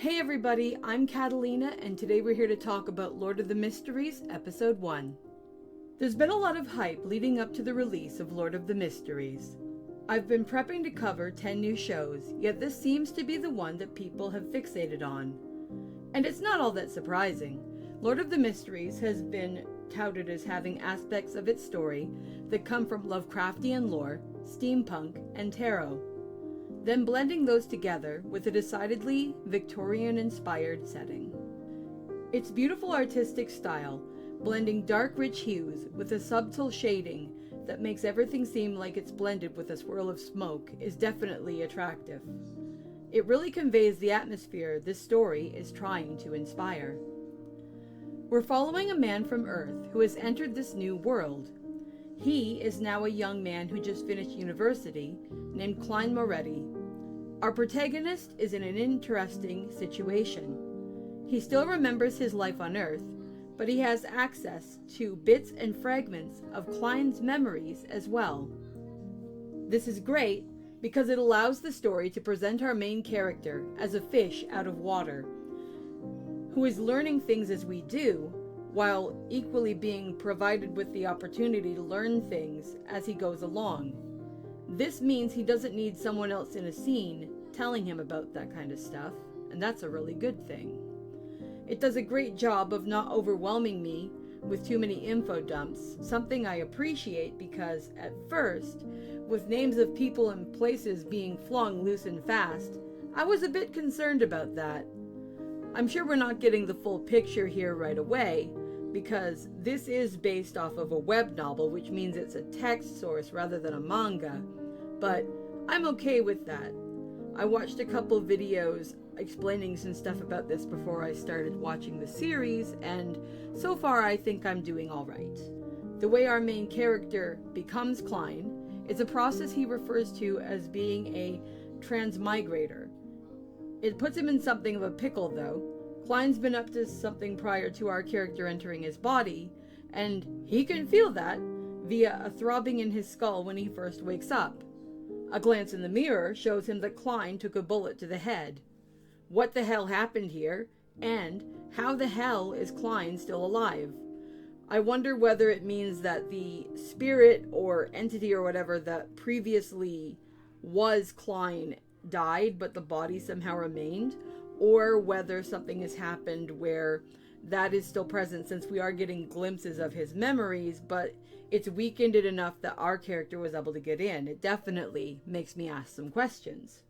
Hey everybody, I'm Katallina, and today we're here to talk about Lord of the Mysteries, Episode 1. There's been a lot of hype leading up to the release of Lord of the Mysteries. I've been prepping to cover 10 new shows, yet this seems to be the one that people have fixated on. And it's not all that surprising. Lord of the Mysteries has been touted as having aspects of its story that come from Lovecraftian lore, steampunk, and tarot. Then blending those together with a decidedly Victorian-inspired setting. Its beautiful artistic style, blending dark rich hues with a subtle shading that makes everything seem like it's blended with a swirl of smoke, is definitely attractive. It really conveys the atmosphere this story is trying to inspire. We're following a man from Earth who has entered this new world. He is now a young man who just finished university, named Klein Moretti. Our protagonist is in an interesting situation. He still remembers his life on Earth, but he has access to bits and fragments of Klein's memories as well. This is great because it allows the story to present our main character as a fish out of water, who is learning things as we do, while equally being provided with the opportunity to learn things as he goes along. This means he doesn't need someone else in a scene telling him about that kind of stuff, and that's a really good thing. It does a great job of not overwhelming me with too many info dumps, something I appreciate because, at first, with names of people and places being flung loose and fast, I was a bit concerned about that. I'm sure we're not getting the full picture here right away, because this is based off of a web novel, which means it's a text source rather than a manga, but I'm okay with that. I watched a couple videos explaining some stuff about this before I started watching the series, and so far I think I'm doing alright. The way our main character becomes Klein is a process he refers to as being a transmigrator. It puts him in something of a pickle though. Klein's been up to something prior to our character entering his body, and he can feel that via a throbbing in his skull when he first wakes up. A glance in the mirror shows him that Klein took a bullet to the head. What the hell happened here? And how the hell is Klein still alive? I wonder whether it means that the spirit or entity or whatever that previously was Klein died, but the body somehow remained, or whether something has happened where that is still present, since we are getting glimpses of his memories, but it's weakened it enough that our character was able to get in. It definitely makes me ask some questions.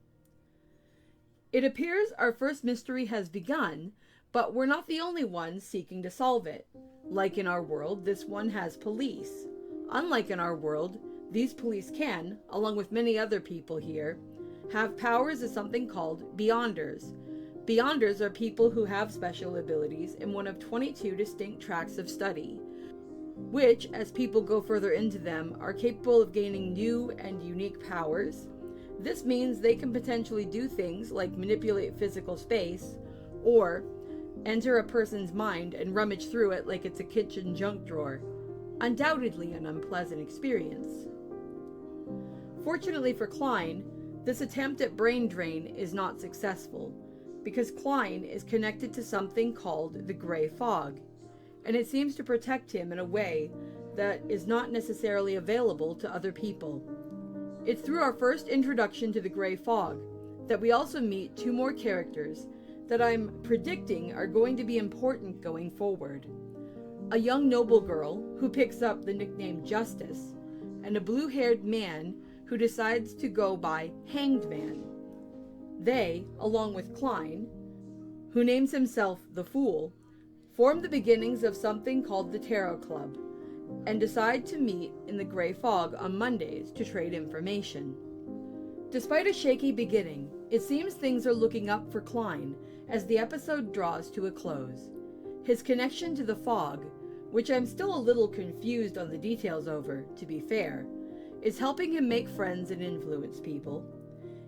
It appears our first mystery has begun, but we're not the only ones seeking to solve it. Like in our world, this one has police. Unlike in our world, these police can, along with many other people here, have powers of something called Beyonders. Beyonders are people who have special abilities in one of 22 distinct tracks of study, which, as people go further into them, are capable of gaining new and unique powers. This means they can potentially do things like manipulate physical space, or enter a person's mind and rummage through it like it's a kitchen junk drawer. Undoubtedly an unpleasant experience. Fortunately for Klein, this attempt at brain drain is not successful, because Klein is connected to something called the Gray Fog, and it seems to protect him in a way that is not necessarily available to other people. It's through our first introduction to the Gray Fog that we also meet two more characters that I'm predicting are going to be important going forward. A young noble girl who picks up the nickname Justice, and a blue-haired man who decides to go by Hanged Man. They, along with Klein, who names himself the Fool, form the beginnings of something called the Tarot Club, and decide to meet in the Gray Fog on Mondays to trade information. Despite a shaky beginning, it seems things are looking up for Klein as the episode draws to a close. His connection to the fog, which I'm still a little confused on the details over, to be fair, is helping him make friends and influence people.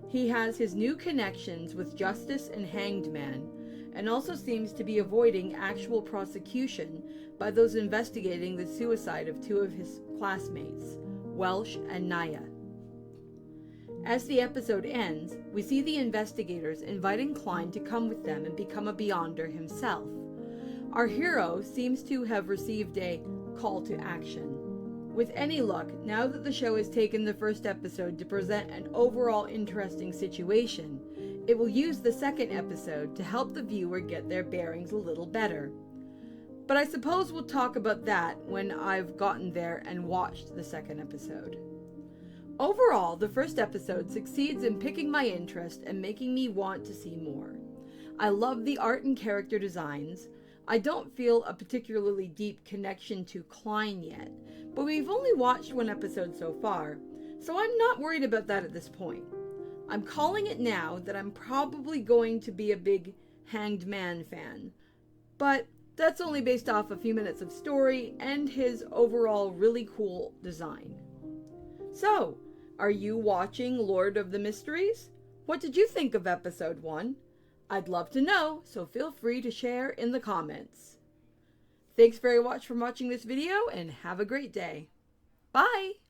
He has his new connections with Justice and Hanged Man, and also seems to be avoiding actual prosecution by those investigating the suicide of two of his classmates, Welch and Naya. As the episode ends, we see the investigators inviting Klein to come with them and become a Beyonder himself. Our hero seems to have received a call to action. With any luck, now that the show has taken the first episode to present an overall interesting situation, it will use the second episode to help the viewer get their bearings a little better. But I suppose we'll talk about that when I've gotten there and watched the second episode. Overall, the first episode succeeds in picking my interest and making me want to see more. I love the art and character designs. I don't feel a particularly deep connection to Klein yet, but we've only watched one episode so far, so I'm not worried about that at this point. I'm calling it now that I'm probably going to be a big Hanged Man fan, but that's only based off a few minutes of story and his overall really cool design. So, are you watching Lord of the Mysteries? What did you think of episode 1? I'd love to know, so feel free to share in the comments. Thanks very much for watching this video and have a great day. Bye!